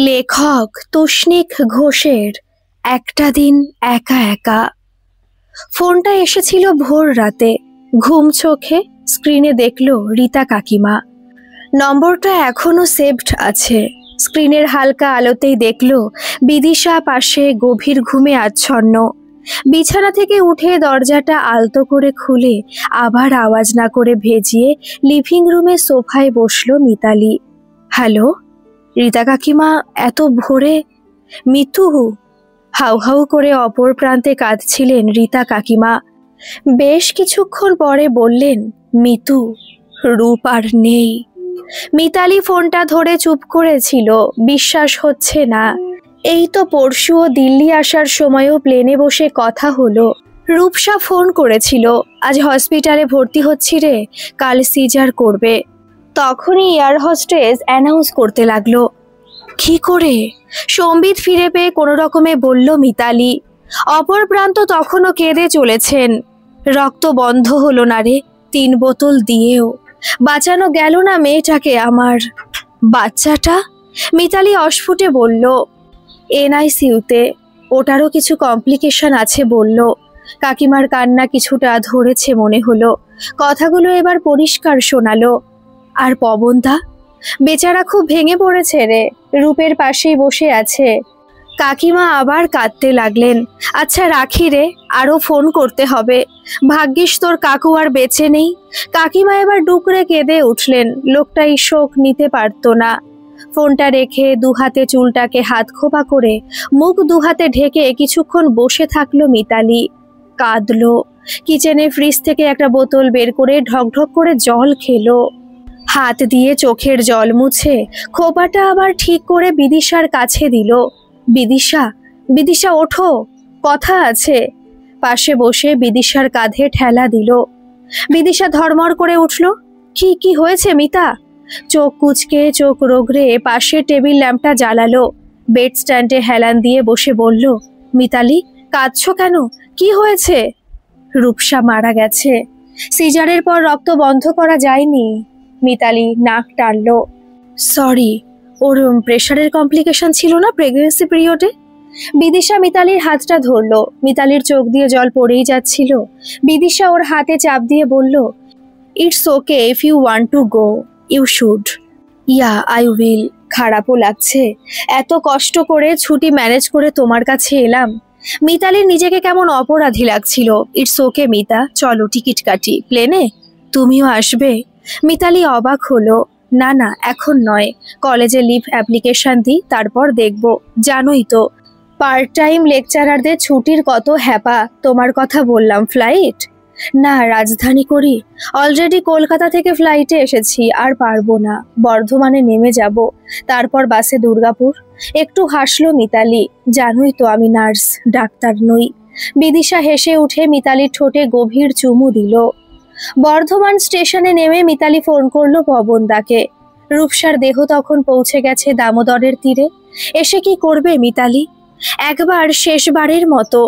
লেখক তুষ্ণিক ঘোষের একটা দিন একা একা। ফোনটা এসেছিল ভোর রাতে। ঘুম চোখে স্ক্রিনে দেখল রীতা কাকিমা। নম্বরটা এখনো সেভড আছে। স্ক্রিনের হালকা আলোতেই দেখল বিদিশা পাশে গভীর ঘুমে আচ্ছন্ন। বিছানা থেকে উঠে দরজাটা আলতো করে খুলে আবার আওয়াজ না করে ভেজিয়ে লিভিং রুমে সোফায় বসলো মিতালি। হ্যালো রীতা কাকিমা, এত ভোরে? মিতু? হাউ হাউ করে অপর প্রান্তে কাঁদছিলেন রীতা কাকিমা। বেশ কিছুক্ষণ পরে বললেন, মিতু, রূপ আর নেই। মিতালি ফোনটা ধরে চুপ করেছিল। বিশ্বাস হচ্ছে না। এই তো পরশুও দিল্লি আসার সময়ও প্লেনে বসে কথা হলো। রূপসা ফোন করেছিল, আজ হসপিটালে ভর্তি হচ্ছি রে, কাল সিজার করবে। তখনই এয়ার হোস্টেস অ্যানাউন্স করতে লাগলো। কি করে? সম্বিত ফিরে পেয়ে কোনো রকমে বলল মিতালি। অপর প্রান্ত তখনও কেঁদে চলেছেন। রক্ত বন্ধ হলো না রে, 3 বোতল দিয়েও। বাঁচানো গেল না মেয়েটাকে আমার। বাচ্চাটা? মিতালি অস্ফুটে বলল, এনআইসিইউতে, ওটারও কিছু কমপ্লিকেশন আছে বলল। কাকিমার কান্না কিছুটা ধরেছে মনে হলো। কথাগুলো এবার পরিষ্কার শোনালো। আর পবনদা? বেচারা খুব ভেঙে পড়েছে রে, রূপের পাশেই বসে আছে। কাকিমা আবার কাঁদতে লাগলেন। আচ্ছা রাখি রে, আরো ফোন করতে হবে। ভাগ্যিস তোর কাকু আর বেঁচে নেই। কাকিমা এবার ডুকরে কেঁদে উঠলেন। লোকটা এই শোক নিতে পারত না। ফোনটা রেখে দুহাতে চুলটাকে হাত খোপা করে মুখ দুহাতে ঢেকে কিছুক্ষণ বসে থাকলো মিতালি। কাঁদলো। কিচেনে ফ্রিজ থেকে একটা বোতল বের করে ঢকঢক করে জল খেলো। হাত দিয়ে চোখের জল মুছে খোপাটা আবার ঠিক করে বিদিশার কাছে দিল। বিদিশা, বিদিশা ওঠো, কথা আছে। পাশে বসে বিদিশার কাঁধে ঠেলা দিল। বিদিশা ধর্মর করে উঠল। কি কি হয়েছে মিতা? চোখ কুচকে চোখ রোগড়ে পাশের টেবিল ল্যাম্পটা জ্বালালো। বেড স্ট্যান্ডে হেলান দিয়ে বসে বলল, মিতালি কাঁদছো কেন? কি হয়েছে? রূপসা মারা গেছে। সিজারের পর রক্ত বন্ধ করা যায়নি। মিতালি নাক টানল। সরি, ওর প্রেশারের কমপ্লিকেশন ছিল না প্রেগনেন্সি পিরিয়ডে। বিদিশা মিতালির হাতটা ধরলো। মিতালির চোখ দিয়ে জল পড়েই যাচ্ছিল। বিদিশা ওর হাতে চাপ দিয়ে বলল, it's okay, if you want to go you should. Yeah I will. খারাপও লাগছে, এত কষ্ট করে ছুটি ম্যানেজ করে তোমার কাছে এলাম। মিতালির নিজেকে কেমন অপরাধী লাগছিল। ইটস ওকে মিতা, চলো টিকিট কাটি প্লেনে। তুমিও আসবে? মিতালি অবাক হলো। না না, এখন নয়, কলেজে লিভ অ্যাপ্লিকেশন দিই, তারপর দেখব। জানোই তো পার্ট টাইম লেকচারারদের ছুটির কত হ্যাপা। তোমার কথা বললাম। ফ্লাইট? না, রাজধানী করি। অলরেডি কলকাতা থেকে ফ্লাইটে এসেছি, আর পারবো না। বর্ধমানে নেমে যাব, তারপর বাসে দুর্গাপুর। একটু হাসলো মিতালি। জানোই তো আমি নার্স, ডাক্তার নই। বিদিশা হেসে উঠে মিতালির ঠোঁটে গভীর চুমু দিল। বর্ধমান স্টেশনে নেমে মিতালি ফোন করলো পবনদাকে। রূপসার দেহ তখন পৌঁছে গেছে দামোদরের তীরে। এসে কি করবে মিতালি? একবার শেষবারের মতো।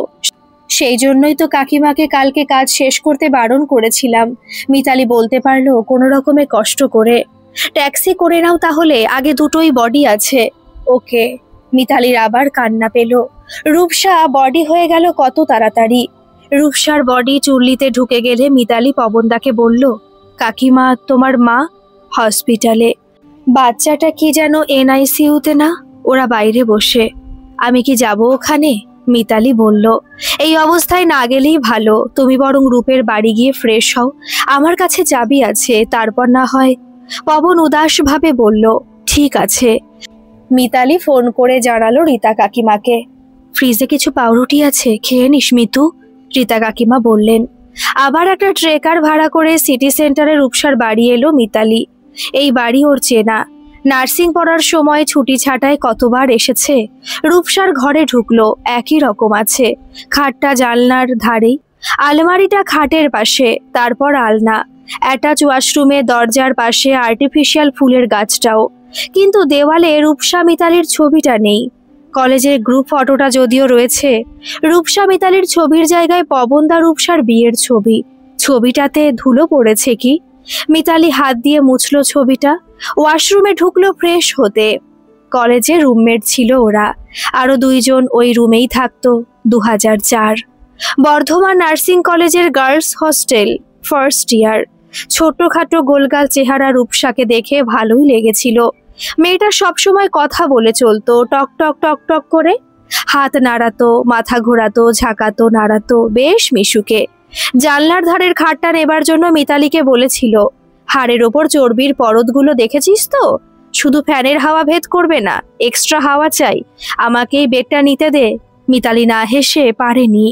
সেই জন্যই তো কাকিমাকে কালকে কাজ শেষ করতে বারণ করেছিলাম। মিতালি বলতে পারলো কোনো রকমে কষ্ট করে। ট্যাক্সি করে নাও তাহলে, আগে দুটোই বডি আছে। ওকে। মিতালির আবার কান্না পেল। রূপসা বডি হয়ে গেল কত তাড়াতাড়ি। রূপসার বডি চুল্লিতে ঢুকে গেলে মিতালি পবনদাকে বলল, কাকিমা তোমার মা হসপিটালে। বাচ্চাটা কি যেন এনআইসিইউতে না? ওরা বাইরে বসে। আমি কি যাব ওখানে? মিতালি বলল, এই অবস্থায় না গেলেই ভালো। তুমি বরং রূপের বাড়ি গিয়ে ফ্রেশ হও, আমার কাছে চাবি আছে, তারপর না হয়। পবন উদাসভাবে বলল, ঠিক আছে। মিতালি ফোন করে জানালো রীতা কাকিমাকে। ফ্রিজে কিছু পাউরুটি আছে, খেয়ে নিস মিতু, রীতা কাকিমা বললেন। আবার একটা ট্রেকার ভাড়া করে সিটি সেন্টারে রূপসার বাড়ি এলো মিতালি। এই বাড়ি ওর চেনা। নার্সিং পড়ার সময় ছুটি ছাটায় কতবার এসেছে। রূপসার ঘরে ঢুকলো, একই রকম আছে। খাটটা জানলার ধারেই, আলমারিটা খাটের পাশে, তারপর আলনা। অ্যাটাচ ওয়াশরুমে দরজার পাশে আর্টিফিশিয়াল ফুলের গাছটাও। কিন্তু দেওয়ালে রূপসা মিতালির ছবিটা নেই। কলেজের গ্রুপ ফটোটা যদিও রয়েছে, রূপসা মিতালির ছবির জায়গায় পবনদা রূপসার বিয়ের ছবি। ছবিটাতে ধুলো পড়েছে কি? মিতালি হাত দিয়ে মুছলো ছবিটা। ওয়াশরুমে ঢুকলো ফ্রেশ হতে। কলেজে রুমমেট ছিল ওরা। আরও 2 জন ওই রুমেই থাকতো। 2004 বর্ধমান নার্সিং কলেজের গার্লস হস্টেল, ফার্স্ট ইয়ার। ছোটখাটো গোলগাল চেহারা রূপসাকে দেখে ভালোই লেগেছিল। মেয়েটা সবসময় কথা বলে চলতো, টক টক টক টক করে। হাত নাড়াতো, মাথা ঘোরাতো, ঝাঁকাতো, নাড়াতো, বেশ মিশুকে। জানলার ধারের খাটটা নেবার জন্য মিতালিকে বলেছিল, হাড়ের ওপর চর্বির পরতগুলো দেখেছিস তো? শুধু ফ্যানের হাওয়া ভেদ করবে না, এক্সট্রা হাওয়া চাই, আমাকেই বেডটা নিতে দে। মিতালি না হেসে পারেনি।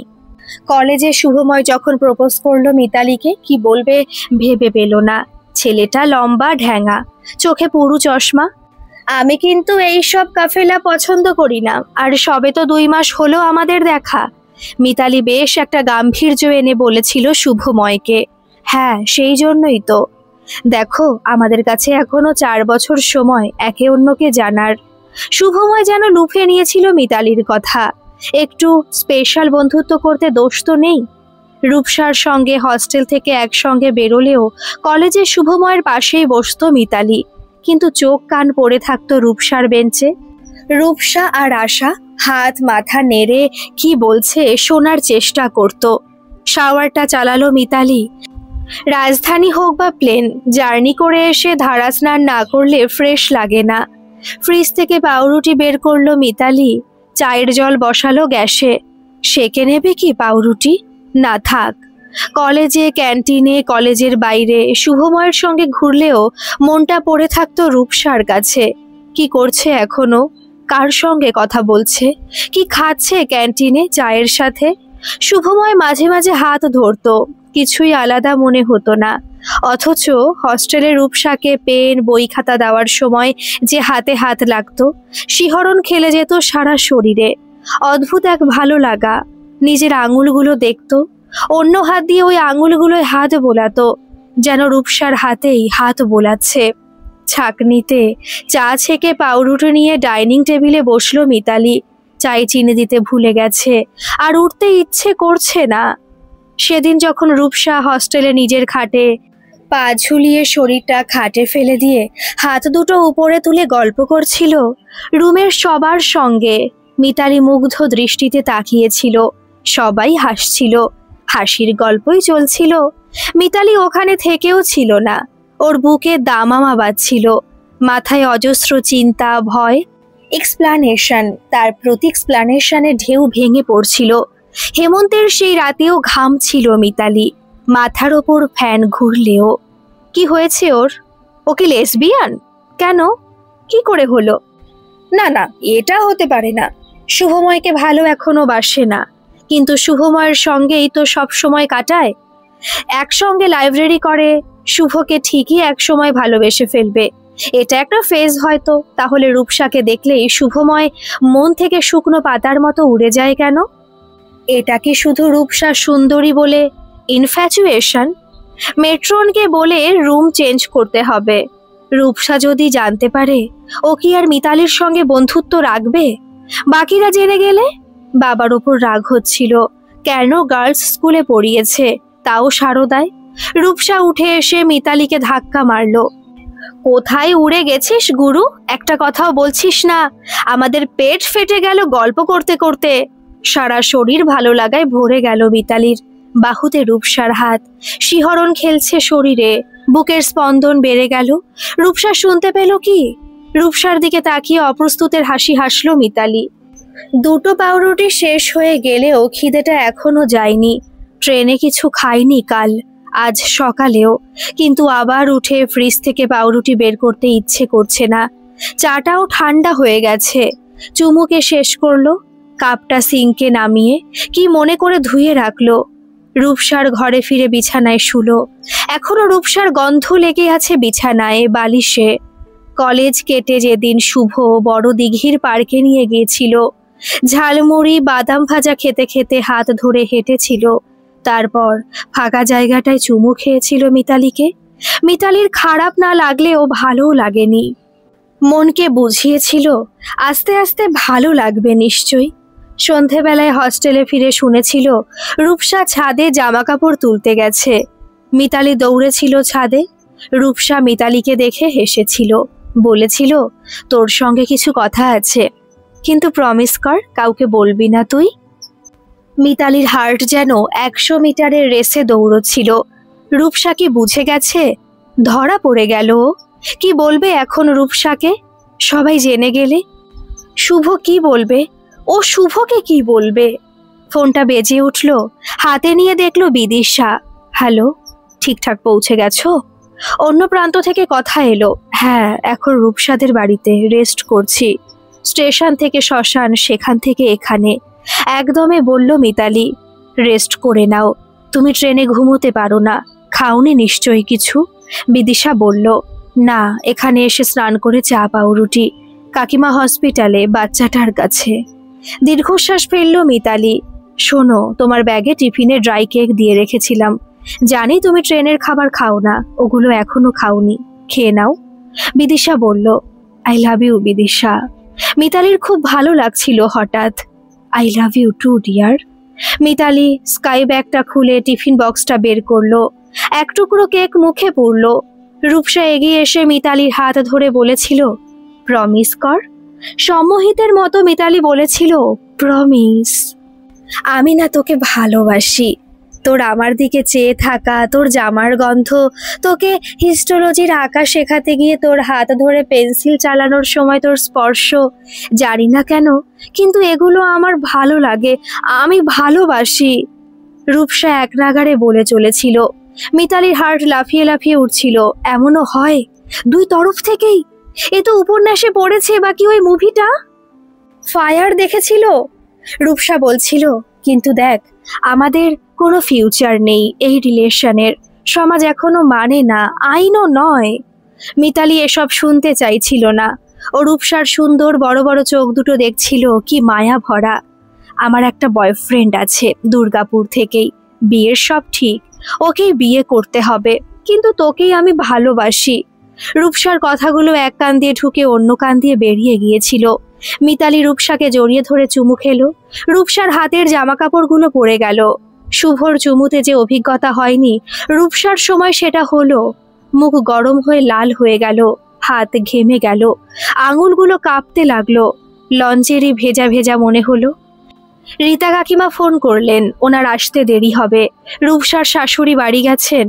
কলেজে শুভময় যখন প্রপোজ করলো মিতালিকে, কি বলবে ভেবে পেল না। ছেলেটা লম্বা, ঢ্যাঙা, চোখে পুরু চশমা। আমি কিন্তু এইসব কাফেলা পছন্দ করি না, আর সবে তো 2 মাস হলো আমাদের দেখা। মিতালি বেশ একটা গাম্ভীর্য এনে বলেছিল শুভময়কে। হ্যাঁ, সেই জন্যই তো। দেখো, আমাদের কাছে এখনো 4 বছর সময় একে অন্যকে জানার। শুভময় যেন লুফে নিয়েছিল মিতালির কথা। একটু স্পেশাল বন্ধুত্ব করতে দোষ তো নেই। রূপসার সঙ্গে হস্টেল থেকে একসঙ্গে বেরোলেও কলেজে শুভময়ের পাশেই বসতো মিতালি, কিন্তু চোখ কান পড়ে থাকতো রূপসার বেঞ্চে। রূপসা আর আশা হাত মাথা নেড়ে কি বলছে শোনার চেষ্টা করত। শাওয়ারটা চালালো মিতালি। রাজধানী হোক বা প্লেন, জার্নি করে এসে ধারা স্নান না করলে ফ্রেশ লাগে না। ফ্রিজ থেকে পাউরুটি বের করলো মিতালি। চায়ের জল বসালো গ্যাসে। সেকে নেবে কি পাউরুটি? না থাক। কলেজে, ক্যান্টিনে, কলেজের বাইরে শুভময়ের সঙ্গে ঘুরলেও মনটা পড়ে থাকতো রূপসার কাছে। কি করছে এখনো? কার সঙ্গে কথা বলছে? কি খাচ্ছে ক্যান্টিনে চায়ের সাথে? শুভময় মাঝে মাঝে হাত ধরতো, কিছুই আলাদা মনে হতো না। অথচ হস্টেলে রূপসাকে পেন, বই খাতা দেওয়ার সময় যে হাতে হাত লাগতো, শিহরণ খেলে যেত সারা শরীরে। অদ্ভুত এক ভালো লাগা। নিজের আঙুলগুলো দেখতো, অন্য হাত দিয়ে ওই আঙুলগুলোয় হাত বোলাতো, যেন রূপসার হাতেই হাত বোলাচ্ছে। ছাঁকনিতে চা ছেঁকে পাউরুটি নিয়ে ডাইনিং টেবিলে বসলো মিতালি। চায়ে চিনি দিতে ভুলে গেছে, আর উঠতে ইচ্ছে করছে না। সেদিন যখন রূপসা হস্টেলে নিজের খাটে পা ঝুলিয়ে শরীরটা খাটে ফেলে দিয়ে হাত দুটো উপরে তুলে গল্প করছিল রুমের সবার সঙ্গে, মিতালি মুগ্ধ দৃষ্টিতে তাকিয়েছিল। সবাই হাসছিল, হাসির গল্পই চলছিল। মিতালি ওখানে থেকেও ছিল না। ওর বুকে দামামা বাজছিল, মাথায় অজস্র চিন্তা, ভয়, এক্সপ্লানেশন। তার প্রতি এক্সপ্লানেশনে ঢেউ ভেঙে পড়ছিল। হেমন্তের সেই রাতেও ঘাম ছিল মিতালি, মাথার ওপর ফ্যান ঘুরলেও। কি হয়েছে ওর? ও কি লেসবিয়ান? কেন? কি করে হলো? না না, এটা হতে পারে না। শুভময়কে ভালো এখনো বাসে না, কিন্তু শুভময়ের সঙ্গেই তো সব সময় কাটায়। একসঙ্গে লাইব্রেরি করে। শুভকে ঠিকই একসময় ভালোবেসে ফেলবে, এটা একটা ফেজ হয়তো। তাহলে রূপসাকে দেখলেই শুভময় মন থেকে শুকনো পাতার মতো উড়ে যায় কেন? এটা কি শুধু রূপসা সুন্দরী বলে ইনফ্যাচুয়েশন? মেট্রনকে বলে রুম চেঞ্জ করতে হবে। রূপসা যদি জানতে পারে, ও কি আর মিতালির সঙ্গে বন্ধুত্ব রাখবে? বাকিরা জেনে গেলে? বাবার ওপর রাগ হচ্ছিল। কেন গার্লস স্কুলে পড়িয়েছে, তাও সারদায়। রূপসা উঠে এসে মিতালিকে ধাক্কা মারল। কোথায় উড়ে গেছিস গুরু? একটা কথাও বলছিস না। আমাদের পেট ফেটে গেল গল্প করতে করতে। সারা শরীর ভালো লাগায় ভরে গেল মিতালির। বাহুতে রূপসার হাত, শিহরণ খেলছে শরীরে, বুকের স্পন্দন বেড়ে গেল। রূপসা শুনতে পেল কি? রূপসার দিকে তাকিয়ে অপ্রস্তুতের হাসি হাসল মিতালি। 2টো পাউরুটি শেষ হয়ে গেলেও খিদেটা এখনো যায়নি। ট্রেনে কিছু খাইনি কাল, আজ সকালেও। কিন্তু আবার উঠে ফ্রিজ থেকে পাউরুটি বের করতে ইচ্ছে করছে না। চাটাও ঠান্ডা হয়ে গেছে। চুমুকে শেষ করলো। কাপটা সিঙ্কে নামিয়ে কি মনে করে ধুয়ে রাখলো। রূপসার ঘরে ফিরে বিছানায় শুলো। এখনো রূপসার গন্ধ লেগে আছে বিছানায়, বালিশে। কলেজ কেটে যেদিন শুভ বড় দিঘির পার্কে নিয়ে গিয়েছিল, ঝালমুড়ি, বাদাম ভাজা খেতে খেতে হাত ধরে হেঁটেছিল। তারপর ফাঁকা জায়গাটায় চুমু খেয়েছিল মিতালিকে। মিতালির খারাপ না লাগলেও ভালোও লাগেনি। মনকে বুঝিয়েছিল আস্তে আস্তে ভালো লাগবে নিশ্চয়ই। সন্ধেবেলায় হস্টেলে ফিরে শুনেছিল রূপসা ছাদে জামা কাপড় তুলতে গেছে। মিতালি দৌড়েছিল ছাদে। রূপসা মিতালিকে দেখে হেসেছিল, বলেছিল তোর সঙ্গে কিছু কথা আছে, কিন্তু প্রমিস কর কাউকে বলবি না তুই। মিতালির হার্ট যেন 100 মিটারের রেসে দৌড়চ্ছিল। রূপসা কি বুঝে গেছে? ধরা পড়ে গেল। কি বলবে এখন রূপসাকে? সবাই জেনে গেলে শুভ কি বলবে? ও শুভকে কি বলবে? ফোনটা বেজে উঠল, হাতে নিয়ে দেখলো বিদিশা। হ্যালো, ঠিকঠাক পৌঁছে গেছো? অন্য প্রান্ত থেকে কথা এলো। হ্যাঁ, এখন রূপসাদের বাড়িতে রেস্ট করছি। স্টেশন থেকে শ্মশান, সেখান থেকে এখানে। একদমে বলল মিতালি। রেস্ট করে নাও, তুমি ট্রেনে ঘুমোতে পারো না। খাওনি নিশ্চয়ই কিছু? বিদিশা বলল, না, এখানে এসে স্নান করে চা পাউরুটি। কাকিমা হসপিটালে বাচ্চাটার কাছে। দীর্ঘশ্বাস ফেলল মিতালি। শোনো, তোমার ব্যাগে টিফিনে ড্রাই কেক দিয়ে রেখেছিলাম। জানি তুমি ট্রেনের খাবার খাও না, ওগুলো এখনো খাওনি, খেয়ে নাও। বিদিশা বলল, আই লাভ ইউ বিদিশা। মিতালির খুব ভালো লাগছিল হঠাৎ। I love you too dear. Mitali sky ব্যাগটা খুলে টিফিন বক্সটা বের করলো। এক টুকরো কেক মুখে পুরল। রূপসা এগিয়ে এসে মিতালির হাত ধরে বলেছিল, প্রমিস কর। সম্মোহিতের মতো মিতালি বলেছিল, প্রমিস। আমি না তোকে ভালোবাসি। তোর আমার দিকে চেয়ে থাকা, তোর জামার গন্ধ, তোকে হিস্টোলজির আঁকা শেখাতে গিয়ে তোর হাত ধরে পেন্সিল চালানোর সময় তোর স্পর্শ, জানি না কেন কিন্তু এগুলো আমার ভালো লাগে, আমি ভালোবাসি। রূপসা এক নাগাড়ে বলে চলেছিল। মিতালির হার্ট লাফিয়ে লাফিয়ে উঠছিল। এমনও হয়? দুই তরফ থেকেই? এ তো উপন্যাসে পড়েছে, বাকি ওই মুভিটা ফায়ার দেখেছিল। রূপসা বলছিল, কিন্তু দেখ, আমাদের কোনো ফিউচার নেই এই রিলেশনের। সমাজ এখনো মানে না, আইনও নয়। মিতালি এসব শুনতে চাইছিল না। ও রূপসার সুন্দর বড় বড় চোখ দুটো দেখছিল, কি মায়া ভরা। আমার একটা বয়ফ্রেন্ড আছে দুর্গাপুর থেকেই, বিয়ের সব ঠিক, ওকেই বিয়ে করতে হবে, কিন্তু তোকেই আমি ভালোবাসি। রূপসার কথাগুলো এক কান দিয়ে ঢুকে অন্য কান দিয়ে বেরিয়ে গিয়েছিল। মিতালি রূপসাকে জড়িয়ে ধরে চুমু খেলো। রূপসার হাতের জামা কাপড়গুলো পড়ে গেল। শুভর চুমুতে যে অভিজ্ঞতা হয়নি, রূপসার সময় সেটা হলো। মুখ গরম হয়ে লাল হয়ে গেল, হাত ঘেমে গেল, আঙুলগুলো কাঁপতে লাগলো। লঞ্চেরই ভেজা ভেজা মনে হলো। রীতা কাকিমা ফোন করলেন, ওনার আসতে দেরি হবে। রূপসার শাশুড়ি বাড়ি গেছেন,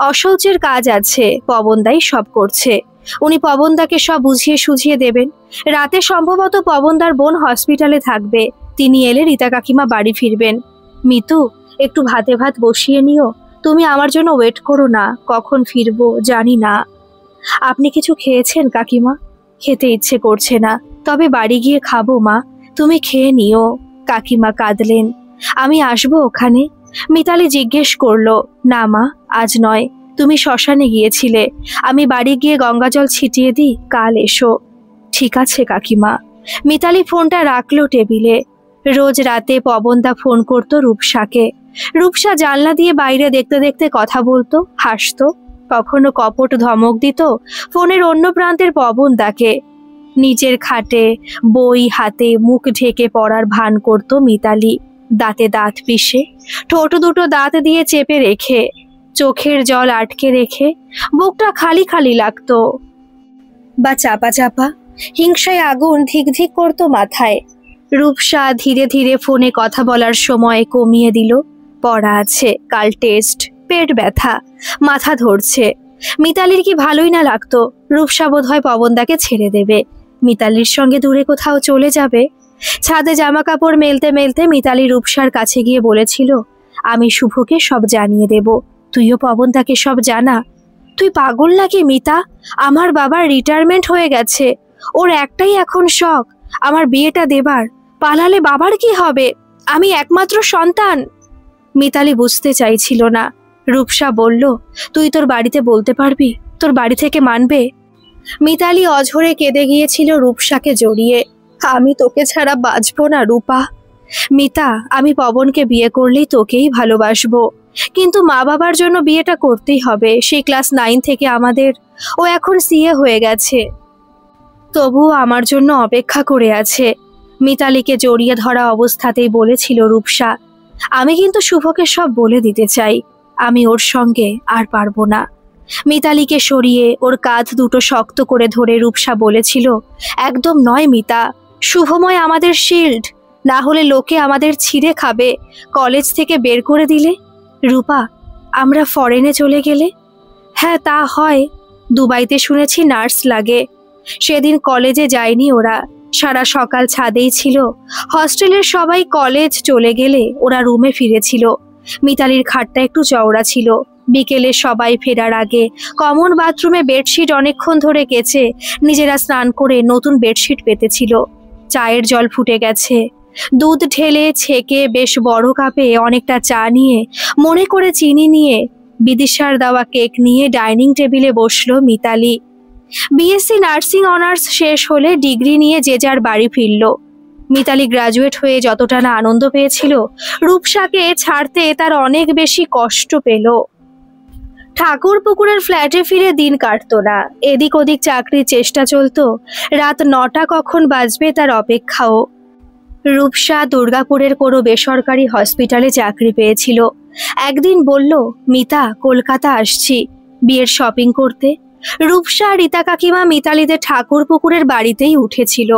অশৌচের কাজ আছে, পবনদাই সব করছে। উনি পবনদাকে সব বুঝিয়ে সুঝিয়ে দেবেন। রাতে সম্ভবত পবনদার বোন হসপিটালে থাকবে, তিনি এলে রীতা কাকিমা বাড়ি ফিরবেন। মিতু, একটু ভাতে ভাত বসিয়ে নিও, তুমি আমার জন্য ওয়েট করো না, কখন ফিরবো জানি না। আপনি কিছু খেয়েছেন কাকিমা? খেতে ইচ্ছে করছে না, তবে বাড়ি গিয়ে খাবো মা, তুমি খেয়ে নিও। কাকিমা কাঁদলেন। আমি আসবো ওখানে? মিতালি জিজ্ঞেস করলো। না মা, আজ নয়, তুমি শ্মশানে গিয়েছিলে, আমি বাড়ি গিয়ে গঙ্গাজল ছিটিয়ে দিই, কাল এসো। ঠিক আছে কাকিমা। মিতালি ফোনটা রাখলো টেবিলে। রোজ রাতে পবনদা ফোন করতো রূপসাকে। রূপসা জানলা দিয়ে বাইরে দেখতে দেখতে কথা বলতো, হাসতো, কখনো কপট ধমক দিত ফোনের অন্য প্রান্তের পবনদাকে। নিচের খাটে বই হাতে মুখ ঢেকে পড়ার ভান করত মিতালি, দাঁতে দাঁত পিষে, ঠোঁট দুটো দাঁত দিয়ে চেপে রেখে, চোখের জল আটকে রেখে। বুকটা খালি খালি লাগতো, বা চাপা চাপা, হিংসায় আগুন ধিক ধিক করতো মাথায়। রূপসা ধীরে ধীরে ফোনে কথা বলার সময় কমিয়ে দিল। পড়া আছে, কাল টেস্ট, পেট ব্যথা, মাথা ধরছে। মিতালির কি ভালোই না লাগতো। রূপসা বোধহয় পবনদাকে ছেড়ে দেবে, মিতালির সঙ্গে দূরে কোথাও চলে যাবে। ছাদে জামা কাপড় মেলতে মেলতে মিতালি রূপসার কাছে গিয়ে বলেছিল, আমি শুভকে সব জানিয়ে দেব, তুইও পবনদাকে সব জানা। তুই পাগল নাকি মিতা? আমার বাবার রিটায়ারমেন্ট হয়ে গেছে, ওর একটাই এখন শখ আমার বিয়েটা দেবার। পালালে বাবার কি হবে? আমি একমাত্র সন্তান। মিতালি বুঝতে চাইছিল না। রূপসা বলল, তুই তোর বাড়িতে বলতে পারবি? তোর বাড়ি থেকে মানবে? মিতালি অঝরে কেঁদে গিয়েছিল রূপসাকে জড়িয়ে। আমি তোকে ছাড়া বাঁচবো না রূপা। মিতা, আমি পবনকে বিয়ে করলেই তোকেই ভালোবাসবো, কিন্তু মা বাবার জন্য বিয়েটা করতেই হবে। সেই ক্লাস 9 থেকে আমাদের, ও এখন সিএ হয়ে গেছে, তবুও আমার জন্য অপেক্ষা করে আছে। মিতালিকে জড়িয়ে ধরা অবস্থাতেই বলেছিল রূপসা, আমি কিন্তু শুভকে সব বলে দিতে চাই, আমি ওর সঙ্গে আর পারবো না। মিতালিকে সরিয়ে ওর কাঁধ দুটো শক্ত করে ধরে রূপসা বলেছিল, একদম নয় মিতা, শুভময় আমাদের শিল্ড, না হলে লোকে আমাদের ছিঁড়ে খাবে। কলেজ থেকে বের করে দিলে, রূপা আমরা ফরেনে চলে গেলে। হ্যাঁ তা হয়, দুবাইতে শুনেছি নার্স লাগে। সেদিন কলেজে যায়নি ওরা, সারা সকাল ছাদেই ছিল। হস্টেলের সবাই কলেজ চলে গেলে ওরা রুমে ফিরেছিল। মিতালির খাটটা একটু চওড়া ছিল। বিকেলে সবাই ফেরার আগে কমন বাথরুমে বেডশিট অনেকক্ষণ ধরে কেচে নিজেরা স্নান করে নতুন বেডশিট পেতেছিল। চায়ের জল ফুটে গেছে। দুধ ঢেলে ছেঁকে বেশ বড় কাপে অনেকটা চা নিয়ে, মনে করে চিনি নিয়ে, বিদিশার দেওয়া কেক নিয়ে ডাইনিং টেবিলে বসলো মিতালি। বিএসসি নার্সিং অনার্স শেষ হলে ডিগ্রি নিয়ে যে যার বাড়ি ফিরল। মিতালি গ্রাজুয়েট হয়ে যতটা না আনন্দ পেয়েছিল, রূপসাকে ছাড়তে তার অনেক বেশি কষ্ট পেল। ঠাকুরপুকুরের ফ্ল্যাটে ফিরে দিন কাটতো না। এদিক ওদিক চাকরির চেষ্টা চলতো। রাত 9টা কখন বাজবে তার অপেক্ষাও। রূপসা দুর্গাপুরের কোনো বেসরকারি হসপিটালে চাকরি পেয়েছিল। একদিন বলল, মিতা কলকাতা আসছি বিয়ের শপিং করতে। রূপসা রীতা কাকিমা মিতালিদের ঠাকুরপুকুরের বাড়িতেই উঠেছিল।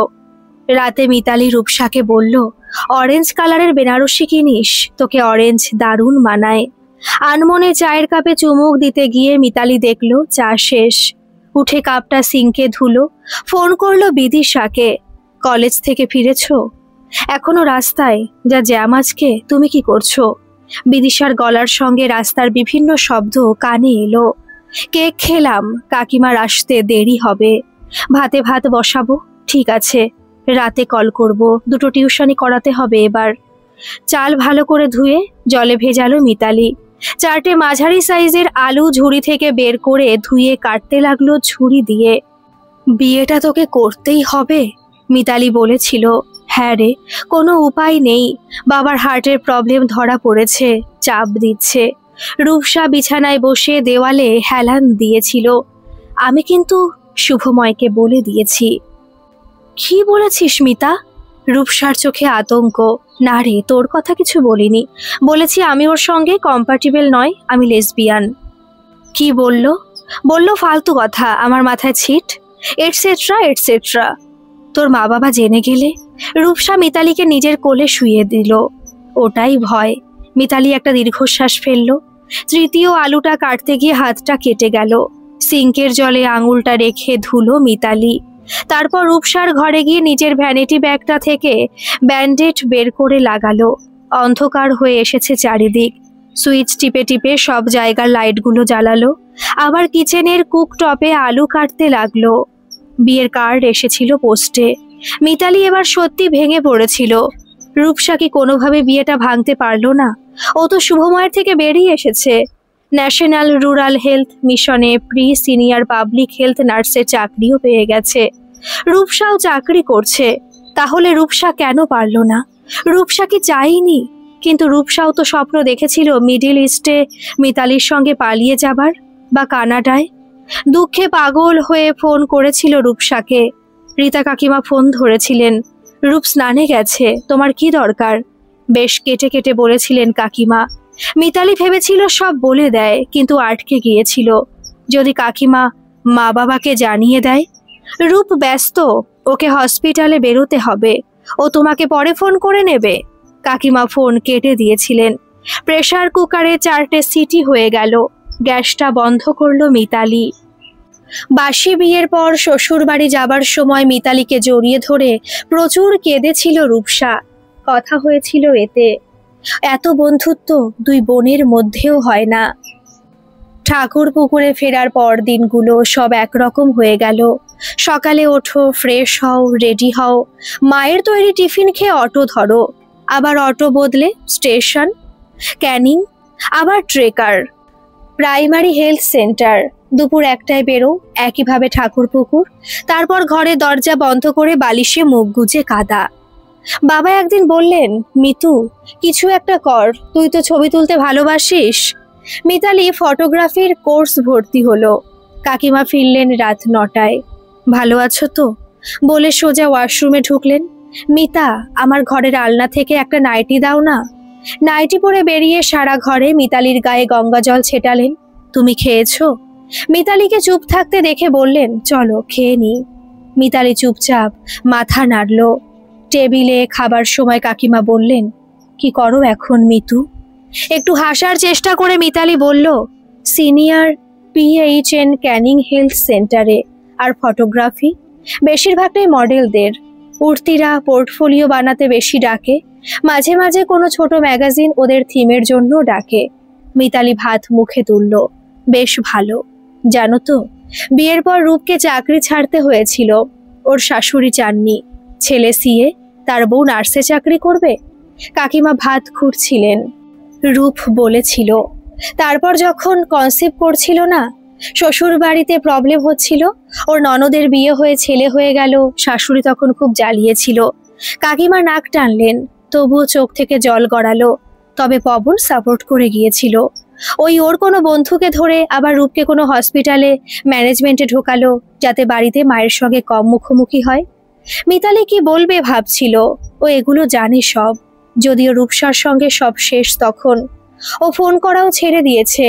রাতে মিতালি রূপসাকে বলল, অরেঞ্জ কালারের বেনারসি কিনিস, তোকে অরেঞ্জ দারুণ মানায়। আনমনে চায়ের কাপে চুমুক দিতে গিয়ে মিতালি দেখল চা শেষ। উঠে কাপটা সিঙ্কে ধুলো। ফোন করলো বিদিশাকে, কলেজ থেকে ফিরেছ? এখনো রাস্তায়, যা জ্যাম আজকে, তুমি কি করছো? বিদিশার গলার সঙ্গে রাস্তার বিভিন্ন শব্দ কানে এলো। কেক খেলাম, কাকিমার আসতে দেরি হবে। ভাতে ভাত বসাবো, ঠিক আছে, রাতে কল করব, দুটো টিউশনি করাতে হবে এবার। চাল ভালো করে ধুয়ে জলে ভেজালো মিতালি। 4টে মাঝারি সাইজের আলু ঝুড়ি থেকে বের করে ধুয়ে কাটতে লাগলো ছুরি দিয়ে। বিয়েটা তোকে করতেই হবে, মিতালি বলেছিল। হ্যাঁ রে, কোনো উপায় নেই, বাবার হার্টের প্রবলেম ধরা পড়েছে, চাপ দিচ্ছে। রূপসা বিছানায় বসে দেওয়ালে হেলান দিয়েছিল। আমি কিন্তু শুভময়কে বলে দিয়েছি। কি বলেছিস মিতা? রূপসার চোখে আতঙ্ক। না রে, তোর কথা কিছু বলিনি, বলেছি আমি ওর সঙ্গে কম্পার্টেবল নয়, আমি লেসবিয়ান। কি বলল? বলল ফালতু কথা, আমার মাথায় ছিট, এটসেট্রা এটসেট্রা। তোর মা বাবা জেনে গেলে? রূপসা মিতালিকে নিজের কোলে শুইয়ে দিল। ওটাই ভয়। মিতালি একটা দীর্ঘশ্বাস ফেলল। তৃতীয় আলুটা কাটতে গিয়ে হাতটা কেটে গেল। সিঙ্কের জলে আঙুলটা রেখে ধুলো মিতালি। তারপর রূপসার ঘরে গিয়ে নিজের ভ্যানিটি ব্যাগটা থেকে ব্যান্ডেড বের করে লাগালো। অন্ধকার হয়ে এসেছে চারিদিক। সুইচ টিপে টিপে সব জায়গার লাইটগুলো জ্বালালো। আবার কিচেনের কুকটপে আলু কাটতে লাগলো। বিয়ের কার্ড এসেছিল পোস্টে। মিতালি এবার সত্যি ভেঙে পড়েছিল। রূপসা কি কোনোভাবে বিয়েটা ভাঙতে পারল না? ও তো শুভময়ের থেকে বেরিয়ে এসেছে। ন্যাশনাল রুরাল হেলথ মিশনে প্রি সিনিয়র পাবলিক হেলথ নার্সের চাকরিও পেয়ে গেছে। রূপসাও চাকরি করছে। তাহলে রূপসা কেন পারল না? রূপসা কি চাইনি? কিন্তু রূপসাও তো স্বপ্ন দেখেছিল মিডল ইস্টে মিতালির সঙ্গে পালিয়ে যাবার, বা কানাডায়। দুঃখে পাগল হয়ে ফোন করেছিল রূপসাকে। রীতা কাকিমা ফোন ধরেছিলেন। রূপ স্নানে গেছে, তোমার কি দরকার? বেশ কেটে কেটে বলেছিলেন কাকিমা। মিতালি ভেবেছিল সব বলে দেয়, কিন্তু আটকে গিয়েছিল। যদি কাকিমা মা বাবাকে জানিয়ে দেয়? রূপ ব্যস্ত, ওকে হসপিটালে বেরোতে হবে, ও তোমাকে পরে ফোন করে নেবে। কাকিমা ফোন কেটে দিয়েছিলেন। প্রেসার কুকারে 4টে সিটি হয়ে গেল। গ্যাসটা বন্ধ করলো মিতালি। বাসি বিয়ের পর শ্বশুর বাড়ি যাবার সময় মিতালিকে জড়িয়ে ধরে প্রচুর কেঁদেছিল রূপসা। কথা হয়েছিল এতে, এত বন্ধুত্ব দুই বোনের মধ্যেও হয় না। ঠাকুরপুকুরে ফেরার পর দিনগুলো সব একরকম হয়ে গেল। সকালে ওঠো, ফ্রেশ হও, রেডি হও, মায়ের তৈরি টিফিন খেয়ে অটো ধরো, আবার অটো বদলে স্টেশন, ক্যানিং, আবার ট্রেকার, প্রাইমারি হেলথ সেন্টার। দুপুর 1টায় বেরো, একইভাবে ঠাকুরপুকুর, তারপর ঘরে দরজা বন্ধ করে বালিশে মুখ গুজে কাঁদা। বাবা একদিন বললেন, মিতু কিছু একটা কর, তুই তো ছবি তুলতে ভালোবাসিস। মিতালি ফটোগ্রাফির কোর্স ভর্তি হলো। কাকিমা ফিরলেন রাত 9টায়। ভালো আছো তো বলে সোজা ওয়াশরুমে ঢুকলেন। মিতা, আমার ঘরের আলনা থেকে একটা নাইটি দাও না। নাইটি পরে বেরিয়ে সারা ঘরে মিতালির গায়ে গঙ্গা জল ছেটালেন। তুমি খেয়েছো? মিতালিকে চুপ থাকতে দেখে বললেন, চলো খেয়ে নি। মিতালি চুপচাপ মাথা নাড়ল। টেবিলে খাবার সময় কাকিমা বললেন, কি করো এখন মিতু? একটু হাসার চেষ্টা করে মিতালি বলল, সিনিয়র PHN ক্যানিং হেলথ সেন্টারে, আর ফটোগ্রাফি। বেশিরভাগটাই মডেলদের। উর্তিরা পোর্টফোলিও বানাতে বেশি ডাকে, মাঝে মাঝে কোনো ছোট ম্যাগাজিন ওদের থিমের জন্য ডাকে। মিতালি ভাত মুখে তুলল। বেশ ভালো। জানো তো, বিয়ের পর রূপকে চাকরি ছাড়তে হয়েছিল। ওর শাশুড়ি চাননি ছেলে সিএ, তার বউ নার্সে চাকরি করবে। কাকিমা ভাত খুঁড়ছিলেন। রূপ বলেছিল, তারপর যখন কনসিভ করছিল না, শ্বশুর বাড়িতে প্রবলেম হচ্ছিল, ওর ননদের বিয়ে হয়ে ছেলে হয়ে গেল, শাশুড়ি তখন খুব জ্বালিয়েছিল। কাকিমা নাক টানলেন, তবুও চোখ থেকে জল গড়ালো। তবে পবন সাপোর্ট করে গিয়েছিল। ওর কোনো বন্ধুকে ধরে আবার রূপকে কোনো হসপিটালে ম্যানেজমেন্টে ঢোকালো, যাতে বাড়িতে মায়ের সঙ্গে কম মুখোমুখি হয়। মিতালি কি বলবে ভাবছিল, ও এগুলো জানে সব। যদিও রূপসার সঙ্গে সব শেষ তখন। ও ফোন করাও ছেড়ে দিয়েছে।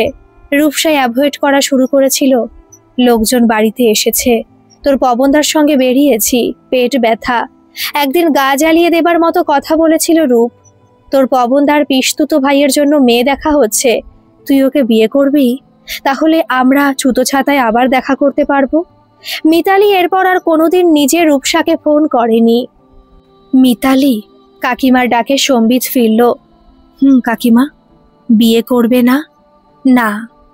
রূপসাই অ্যাভয়েড করা শুরু করেছিল। লোকজন বাড়িতে এসেছে, তোর পবনদার সঙ্গে বেরিয়েছি, পেট ব্যথা। একদিন গা জ্বালিয়ে দেবার মতো কথা বলেছিল রূপ। তোর পবনদার পিস্তুতো ভাইয়ের জন্য মেয়ে দেখা হচ্ছে, তুই ওকে বিয়ে করবি? তাহলে আমরা ছুতো ছাতায় আবার দেখা করতে পারবো। মিতালি এরপর আর কোনোদিন নিজে রূপসাকে ফোন করেনি। মিতালি, কাকিমার ডাকে সম্বিত ফিরল। কাকিমা, বিয়ে করবে না? না,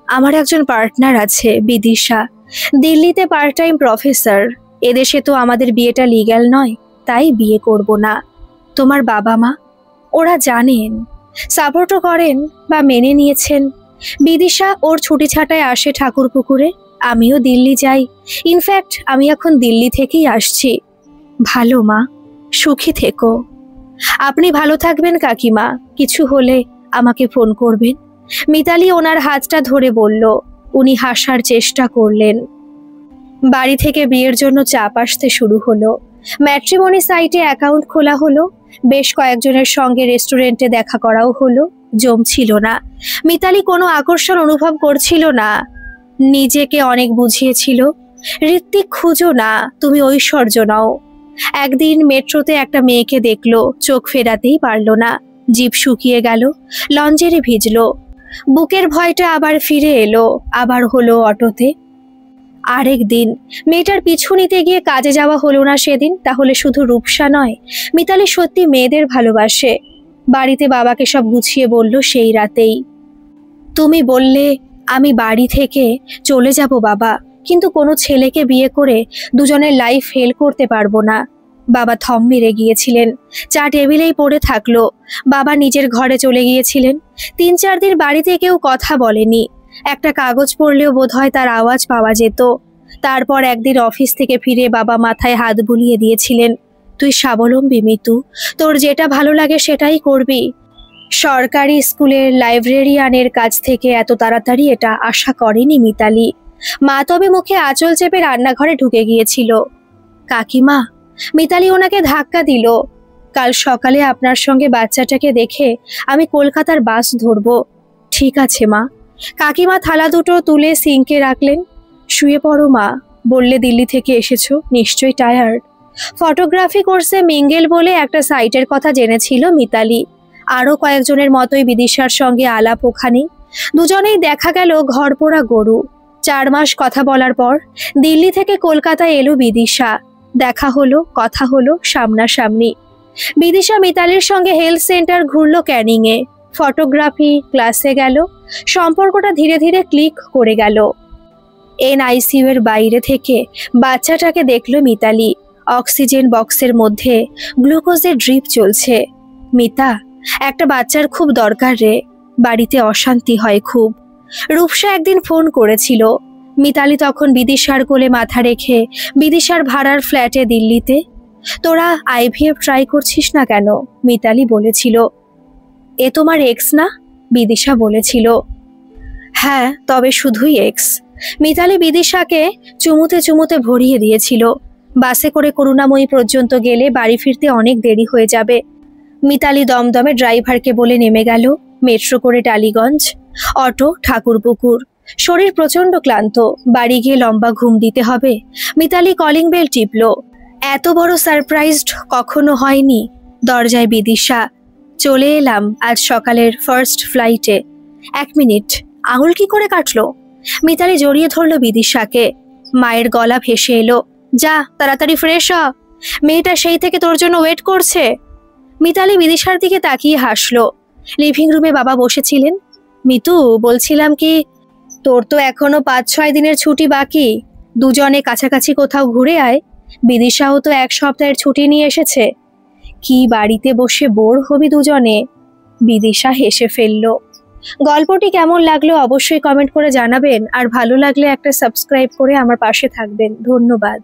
আমার একজন পার্টনার আছে, বিদিশা, দিল্লিতে পার্ট টাইম প্রফেসর। এদেশে তো আমাদের বিয়েটা লিগ্যাল নয়, তাই বিয়ে করব না। তোমার বাবা মা, ওরা জানেন, সাপোর্টও করেন বা মেনে নিয়েছেন। বিদিশা ওর ছুটি ছাটায় আসে ঠাকুরপুকুরে, আমিও দিল্লি যাই। ইনফ্যাক্ট আমি এখন দিল্লি থেকেই আসছি। ভালো মা, সুখী থেকো। আপনি ভালো থাকবেন কাকিমা, কিছু হলে আমাকে ফোন করবেন। মিতালি ওনার হাতটা ধরে বলল। উনি হাসার চেষ্টা করলেন। বাড়ি থেকে বিয়ের জন্য চাপ আসতে শুরু হলো। ম্যাট্রিমনি সাইটে অ্যাকাউন্ট খোলা হলো। বেশ কয়েকজনের সঙ্গে রেস্টুরেন্টে দেখা করাও হলো। জমছিল না। মিতালি কোনো আকর্ষণ অনুভব করছিল না। নিজেকে অনেক বুঝিয়েছিল, ঋত্বিক খুঁজো না, তুমি ঐশ্বর্য নাও। একদিন মেট্রোতে একটা মেয়েকে দেখলো, চোখ ফেরাতেই পারল না। জিভ শুকিয়ে গেল, লঞ্জেরে ভিজলো। বুকের ভয়টা আবার ফিরে এলো। আবার হলো অটোতে। আরেক দিন মেয়েটার পিছু নিতে গিয়ে কাজে যাওয়া হলো না সেদিন। তাহলে শুধু রূপসা নয়, মিতালি সত্যি মেয়েদের ভালোবাসে। বাড়িতে বাবাকে সব গুছিয়ে বলল সেই রাতেই। তুমি বললে আমি বাড়ি থেকে চলে যাব বাবা, কিন্তু কোনো ছেলেকে বিয়ে করে দুজনের লাইফ ফেল করতে পারবো না। বাবা থম মেরে গিয়েছিলেন। চা টেবিলেই পড়ে থাকলো। বাবা নিজের ঘরে চলে গিয়েছিলেন। 3-4 দিন বাড়িতে কেউ কথা বলেনি। একটা কাগজ পড়লেও বোধহয় তার আওয়াজ পাওয়া যেত। তারপর একদিন অফিস থেকে ফিরে বাবা মাথায় হাত বুলিয়ে দিয়েছিলেন, তুই স্বাবলম্বী মিতু, তোর যেটা ভালো লাগে সেটাই করবি। সরকারি স্কুলের লাইব্রেরিয়ানের কাছ থেকে এত তাড়াতাড়ি এটা আশা করেনি মিতালি। মা তবে মুখে আঁচল চেপে রান্নাঘরে ঢুকে গিয়েছিল। কাকিমা, মিতালি ওনাকে ধাক্কা দিল। কাল সকালে আপনার সঙ্গে বাচ্চাটাকে দেখে আমি কলকাতার বাস ধরব। ঠিক আছে মা। কাকিমা থালা দুটো তুলে সিঙ্কে রাখলেন। শুয়ে পড়ো মা, বললে দিল্লি থেকে এসেছো, নিশ্চয়ই টায়ার্ড। ফটোগ্রাফি কোর্সে মিঙ্গেল বলে একটা সাইটের কথা জেনেছিল মিতালি। আরও কয়েকজনের মতোই বিদিশার সঙ্গে আলাপ ওখানে। দুজনেই দেখা গেল ঘরপোড়া গরু। 4 মাস কথা বলার পর দিল্লি থেকে কলকাতায় এলো বিদিশা। দেখা হলো, কথা হলো সামনাসামনি। বিদিশা মিতালির সঙ্গে হেলথ সেন্টার ঘুরল ক্যানিংয়ে। ফটোগ্রাফি ক্লাসে গেল। সম্পর্কটা ধীরে ধীরে ক্লিক করে গেল। NICU এর বাইরে থেকে বাচ্চাটাকে দেখল মিতালি। অক্সিজেন বক্সের মধ্যে গ্লুকোজের ড্রিপ চলছে। মিতা, একটা বাচ্চার খুব দরকার রে, বাড়িতে অশান্তি হয় খুব। রূপসা একদিন ফোন করেছিল। মিতালি তখন বিদিশার কোলে মাথা রেখে বিদিশার ভাড়ার ফ্ল্যাটে দিল্লিতে। তোরা IVF ট্রাই করছিস না কেন? মিতালি বলেছিল। এ তোমার এক্স না? বিদিশা বলেছিল। হ্যাঁ, তবে শুধুই এক্স। মিতালি বিদিশাকে চুমুতে চুমুতে ভরিয়ে দিয়েছিল। বাসে করে করুণাময়ী পর্যন্ত গেলে বাড়ি ফিরতে অনেক দেরি হয়ে যাবে। মিতালি দমদমে ড্রাইভারকে বলে নেমে গেল। মেট্রো করে টালিগঞ্জ, অটো ঠাকুরপুকুর। শরীর প্রচন্ড ক্লান্ত, বাড়ি গিয়ে লম্বা ঘুম দিতে হবে। Mitali calling bell টিপল। এত বড় সারপ্রাইজড কখনো হয়নি। দরজায় বিদিশা। চলে এলাম আজ সকালের ফার্স্ট ফ্লাইটে। 1 মিনিট, আঙুল কি করে কাটলো? মিতালি জড়িয়ে ধরল বিদিশাকে। মায়ের গলা ভেসে এলো, যা তাড়াতাড়ি ফ্রেশ হ, মেয়েটা সেই থেকে তোর জন্য ওয়েট করছে। মিতালি বিদিশার দিকে তাকিয়ে হাসলো। লিভিং রুমে বাবা বসেছিলেন। মিতু, বলছিলাম কি, তোর তো এখনো 5-6 দিনের ছুটি বাকি। দুজনে কাছাকাছি কোথাও ঘুরে আয়। বিদিশাও তো 1 সপ্তাহের ছুটি নিয়ে এসেছে। কি বাড়িতে বসে বোর হবি দুজনে। বিদিশা হেসে ফেলল। গল্পটি কেমন লাগলো অবশ্যই কমেন্ট করে জানাবেন, আর ভালো লাগলে একটা সাবস্ক্রাইব করে আমার পাশে থাকবেন। ধন্যবাদ।